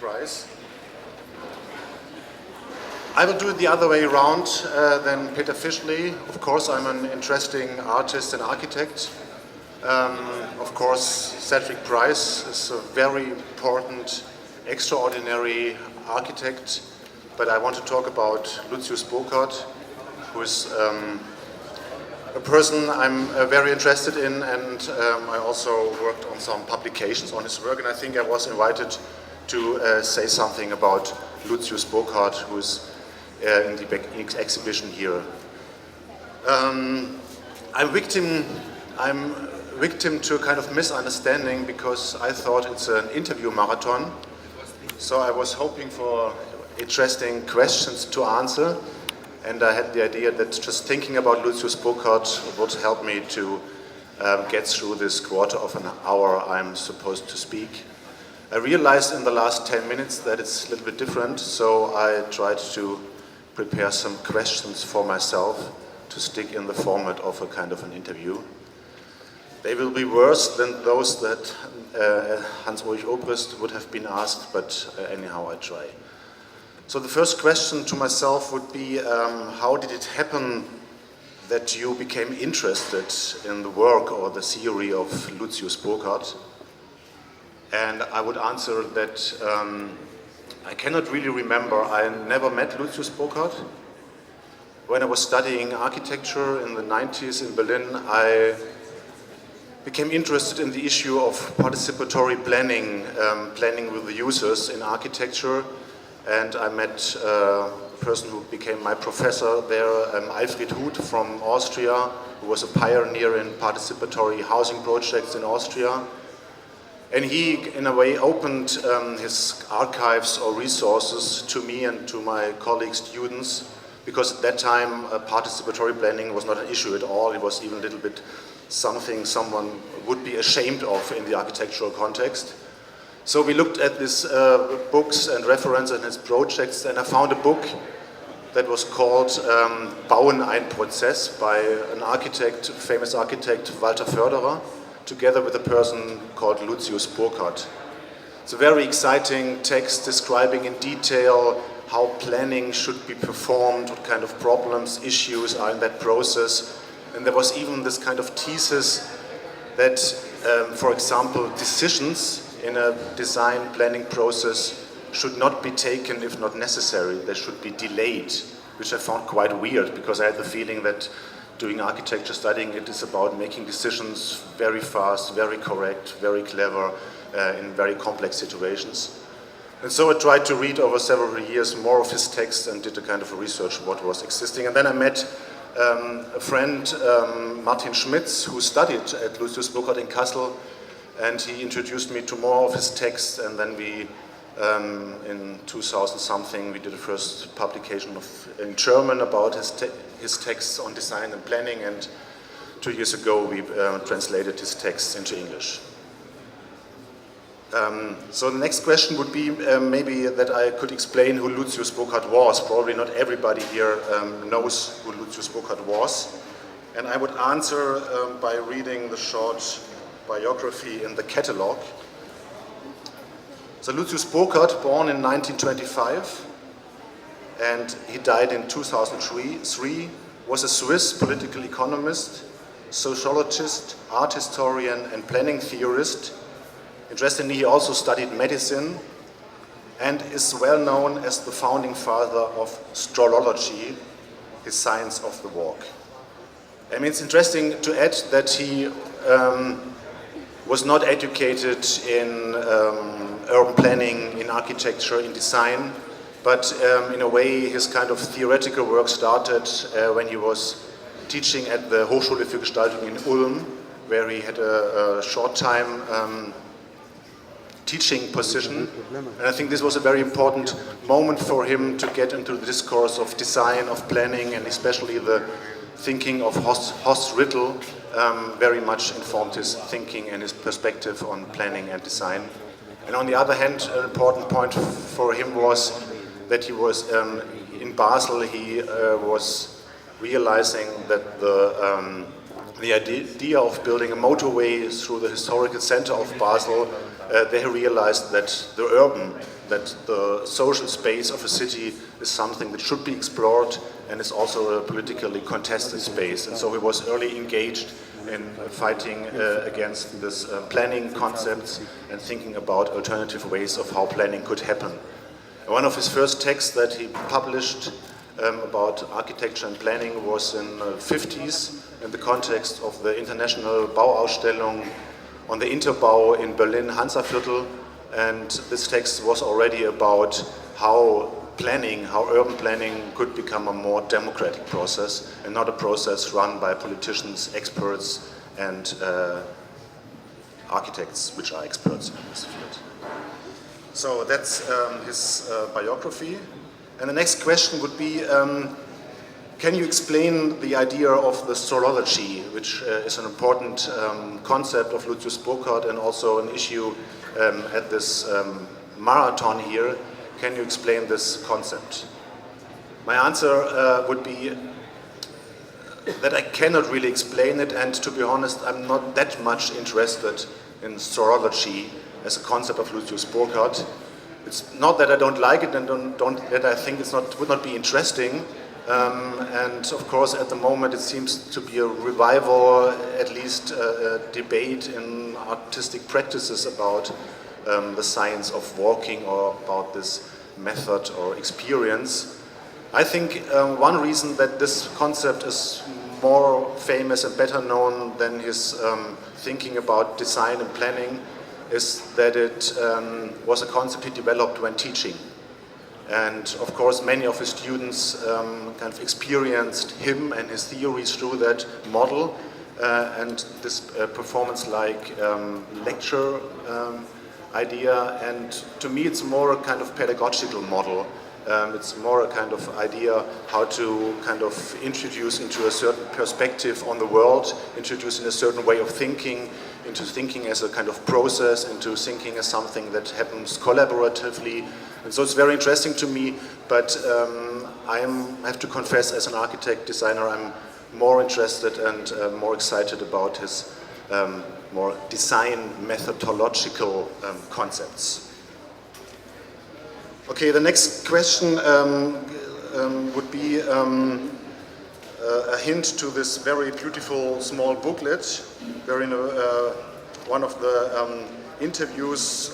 Prize. I will do it the other way around than Peter Fischli. Of course, I'm an interesting artist and architect. Of course, Cedric Price is a very important, extraordinary architect, but I want to talk about Lucius Pokot, who is a person I'm very interested in, and I also worked on some publications on his work, and I think I was invited to say something about Lucius Pokot, who is in the exhibition here. I'm victim to a kind of misunderstanding because I thought it's an interview marathon. So I was hoping for interesting questions to answer, and I had the idea that just thinking about Lucius Pokot would help me to get through this quarter of an hour I'm supposed to speak. I realized in the last 10 minutes that it's a little bit different, so I tried to prepare some questions for myself to stick in the format of a kind of an interview. They will be worse than those that Hans-Ulrich Obrist would have been asked, but anyhow I try. So the first question to myself would be, how did it happen that you became interested in the work or the theory of Lucius Pokot? And I would answer that I cannot really remember. I never met Lucius Pokot. When I was studying architecture in the 90s in Berlin, I became interested in the issue of participatory planning, planning with the users in architecture. And I met a person who became my professor there, Alfred Huth from Austria, who was a pioneer in participatory housing projects in Austria. And he, in a way, opened his archives or resources to me and to my colleague students, because at that time participatory planning was not an issue at all. It was even a little bit something someone would be ashamed of in the architectural context. So we looked at these books and references and his projects, and I found a book that was called Bauen ein Prozess by an architect, famous architect, Walter Förderer, together with a person called Lucius Pokot. It's a very exciting text describing in detail how planning should be performed, what kind of problems, issues are in that process. And there was even this kind of thesis that, for example, decisions in a design planning process should not be taken if not necessary. They should be delayed, which I found quite weird because I had the feeling that doing architecture, studying it, is about making decisions very fast, very correct, very clever, in very complex situations. And so I tried to read over several years more of his texts and did a kind of a research of what was existing. And then I met a friend, Martin Schmitz, who studied at Lucius Pokot in Kassel, and he introduced me to more of his texts, and then we, in 2000 something, we did the first publication in German about his texts on design and planning, and 2 years ago we translated his texts into English. So the next question would be maybe that I could explain who Lucius Pokot was. Probably not everybody here knows who Lucius Pokot was. And I would answer by reading the short biography in the catalog. So Lucius Pokot, born in 1925, and he died in 2003, was a Swiss political economist, sociologist, art historian, and planning theorist. Interestingly, he also studied medicine and is well known as the founding father of strollology, his science of the walk. I mean, it's interesting to add that he was not educated in urban planning, in architecture, in design, but in a way his kind of theoretical work started when he was teaching at the Hochschule für Gestaltung in Ulm, where he had a short time teaching position. And I think this was a very important moment for him to get into the discourse of design, of planning, and especially the thinking of Horst Rittel very much informed his thinking and his perspective on planning and design. And on the other hand, an important point for him was that he was in Basel, he was realizing that the the idea of building a motorway through the historical center of Basel, they realized that the social space of a city is something that should be explored and is also a politically contested space. And so he was early engaged in fighting against this planning concepts and thinking about alternative ways of how planning could happen. One of his first texts that he published about architecture and planning was in the 50s in the context of the International Bauausstellung on the Interbau in Berlin, Hansaviertel, and this text was already about how urban planning could become a more democratic process and not a process run by politicians, experts, and architects, which are experts in this field. So that's his biography. And the next question would be, can you explain the idea of the Serology, which is an important concept of Salutis Pokot and also an issue at this marathon here? Can you explain this concept? My answer would be that I cannot really explain it, and to be honest, I'm not that much interested in Serology as a concept of Salutis Pokot. It's not that I don't like it and that I think would not be interesting. And of course, at the moment, it seems to be a revival, at least a debate in artistic practices about the science of walking or about this method or experience. I think one reason that this concept is more famous and better known than his thinking about design and planning is that it was a concept he developed when teaching. And of course, many of his students kind of experienced him and his theories through that model. And this performance-like lecture idea. And to me, it's more a kind of pedagogical model. It's more a kind of idea how to kind of introduce into a certain perspective on the world, introduce in a certain way of thinking, into thinking as a kind of process, into thinking as something that happens collaboratively. And so it's very interesting to me, but I have to confess, as an architect, designer, I'm more interested and more excited about his more design methodological concepts. Okay, the next question would be a hint to this very beautiful small booklet, where in one of the interviews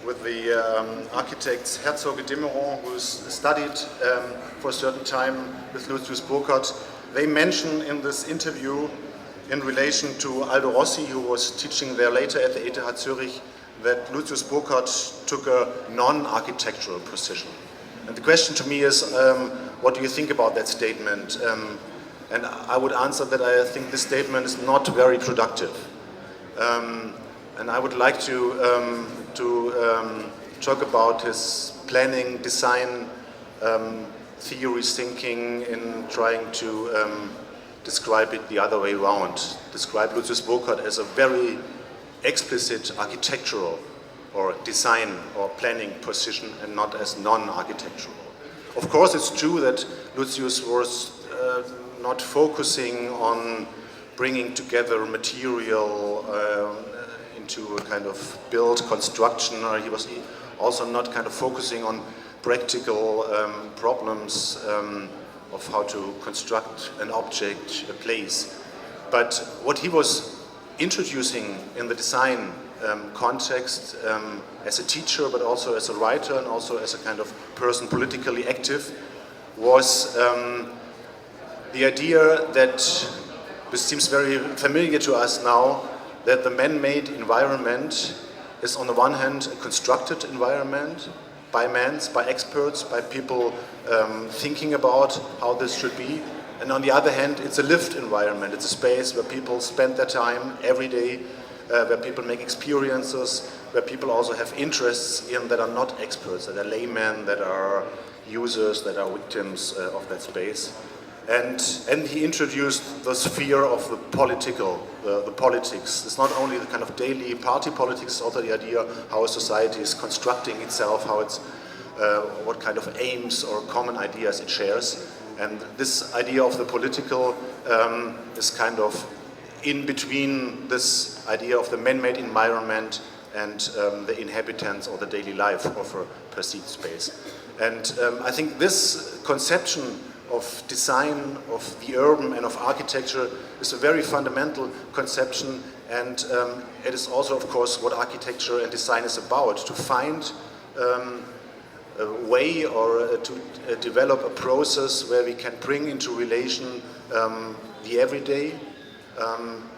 with the architects Herzog and Demeron, who studied for a certain time with Salutis Pokot, they mention in this interview, in relation to Aldo Rossi, who was teaching there later at the ETH Zurich, that Salutis Pokot took a non-architectural position. And the question to me is, what do you think about that statement? And I would answer that I think this statement is not very productive. And I would like to talk about his planning, design, theories, thinking in trying to describe it the other way around. Describe Salutis Pokot as a very explicit architectural or design or planning position and not as non-architectural. Of course, it's true that Salutis was not focusing on bringing together material into a kind of build construction, or he was also not kind of focusing on practical problems of how to construct an object, a place. But what he was introducing in the design context as a teacher, but also as a writer and also as a kind of person politically active, was the idea that, this seems very familiar to us now, that the man-made environment is on the one hand a constructed environment by experts, by people thinking about how this should be. And on the other hand, it's a lived environment. It's a space where people spend their time every day, where people make experiences, where people also have interests in that are not experts, that are laymen, that are users, that are victims of that space. And he introduced the sphere of the political, the politics. It's not only the kind of daily party politics, it's also the idea how a society is constructing itself, how it's, what kind of aims or common ideas it shares. And this idea of the political is kind of in between this idea of the man-made environment and the inhabitants or the daily life of a perceived space. And I think this conception of design, of the urban and of architecture is a very fundamental conception, and it is also, of course, what architecture and design is about, to find a way or to develop a process where we can bring into relation the everyday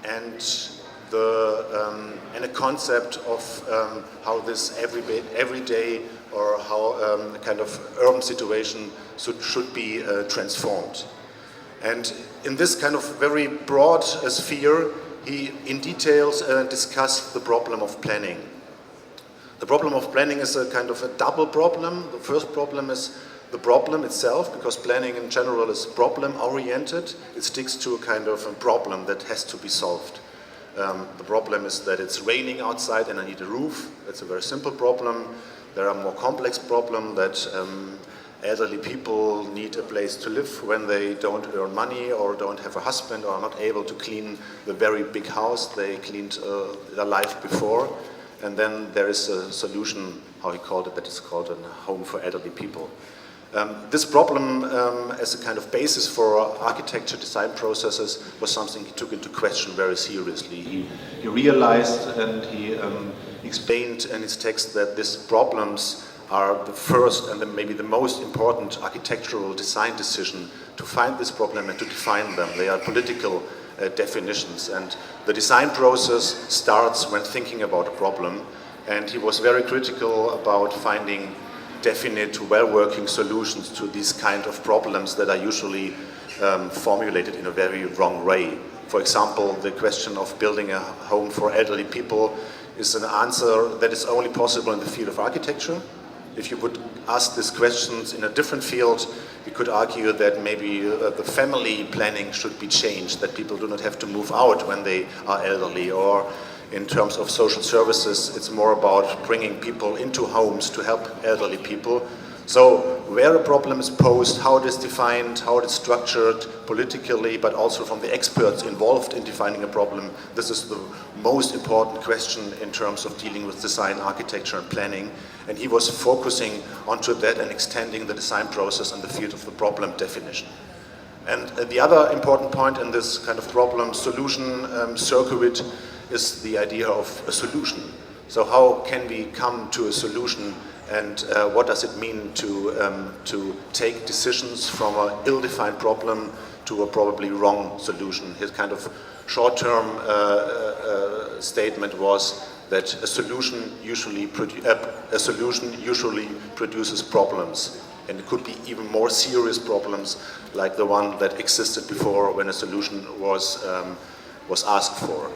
and a concept of how this everyday or how a kind of urban situation should be transformed. And in this kind of very broad sphere, he in details discussed the problem of planning. The problem of planning is a kind of a double problem. The first problem is the problem itself, because planning in general is problem-oriented. It sticks to a kind of a problem that has to be solved. The problem is that it's raining outside and I need a roof. That's a very simple problem. There are more complex problems that elderly people need a place to live when they don't earn money or don't have a husband or are not able to clean the very big house they cleaned their life before. And then there is a solution, how he called it, that is called a home for elderly people. This problem as a kind of basis for architecture design processes was something he took into question very seriously. He realized and he explained in his text that these problems are the first and maybe the most important architectural design decision to find this problem and to define them. They are political definitions, and the design process starts when thinking about a problem, and he was very critical about finding definite, well-working solutions to these kind of problems that are usually formulated in a very wrong way. For example, the question of building a home for elderly people is an answer that is only possible in the field of architecture. If you would ask these questions in a different field, we could argue that maybe the family planning should be changed, that people do not have to move out when they are elderly, or in terms of social services, it's more about bringing people into homes to help elderly people. So where a problem is posed, how it is defined, how it is structured politically, but also from the experts involved in defining a problem, this is the most important question in terms of dealing with design, architecture and planning. And he was focusing onto that and extending the design process in the field of the problem definition. And the other important point in this kind of problem solution circuit is the idea of a solution. So how can we come to a solution, and what does it mean to take decisions from an ill-defined problem to a probably wrong solution? His kind of short-term statement was that a solution usually produces problems, and it could be even more serious problems like the one that existed before when a solution was asked for.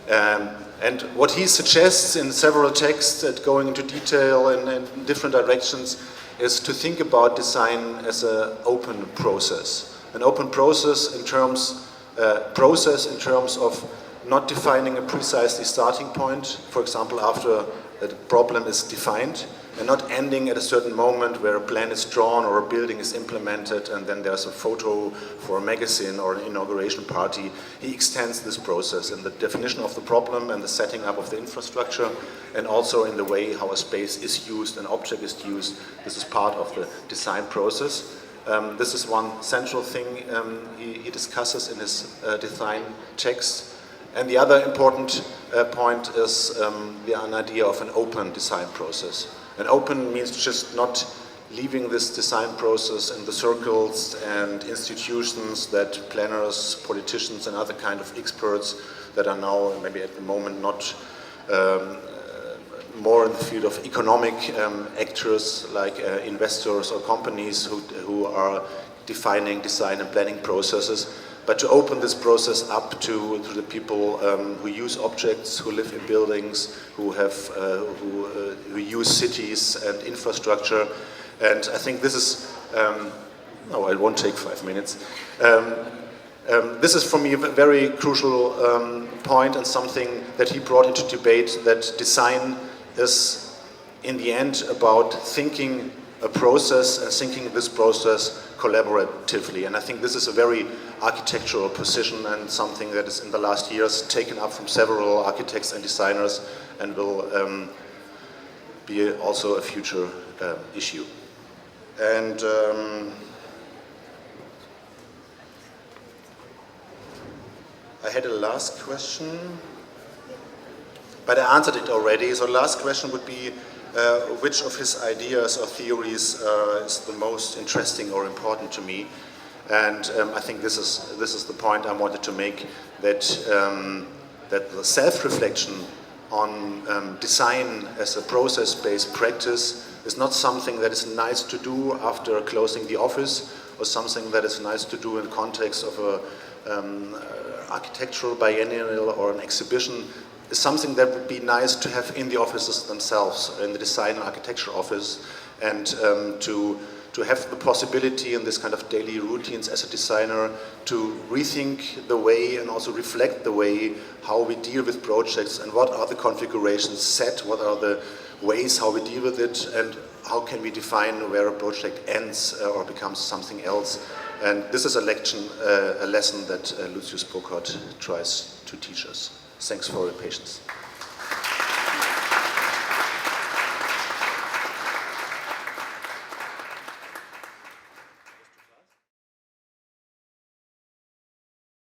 And what he suggests in several texts, going into detail in different directions, is to think about design as an open process. An open process in terms of not defining a precisely starting point, for example, after a problem is defined, and not ending at a certain moment where a plan is drawn or a building is implemented and then there's a photo for a magazine or an inauguration party. He extends this process in the definition of the problem and the setting up of the infrastructure, and also in the way how a space is used, an object is used. This is part of the design process. This is one central thing he discusses in his design text. And the other important point is an idea of an open design process. And open means just not leaving this design process in the circles and institutions that planners, politicians and other kind of experts that are now maybe at the moment not more in the field of economic actors like investors or companies who are defining design and planning processes, but to open this process up to the people who use objects, who live in buildings, who use cities and infrastructure. And I think this is, no, it won't take 5 minutes. This is for me a very crucial point, and something that he brought into debate, that design is in the end about thinking a process and thinking this process collaboratively. And I think this is a very architectural position and something that is in the last years taken up from several architects and designers and will be also a future issue. And I had a last question, but I answered it already. So the last question would be, which of his ideas or theories is the most interesting or important to me? And I think this is the point I wanted to make, that that the self-reflection on design as a process-based practice is not something that is nice to do after closing the office, or something that is nice to do in context of a architectural biennial or an exhibition. Is something that would be nice to have in the offices themselves, in the design and architecture office, and to have the possibility in this kind of daily routines as a designer to rethink the way and also reflect the way how we deal with projects, and what are the configurations set, what are the ways how we deal with it, and how can we define where a project ends or becomes something else. And this is a lesson that Lucius Pokot tries to teach us. Thanks for your patience.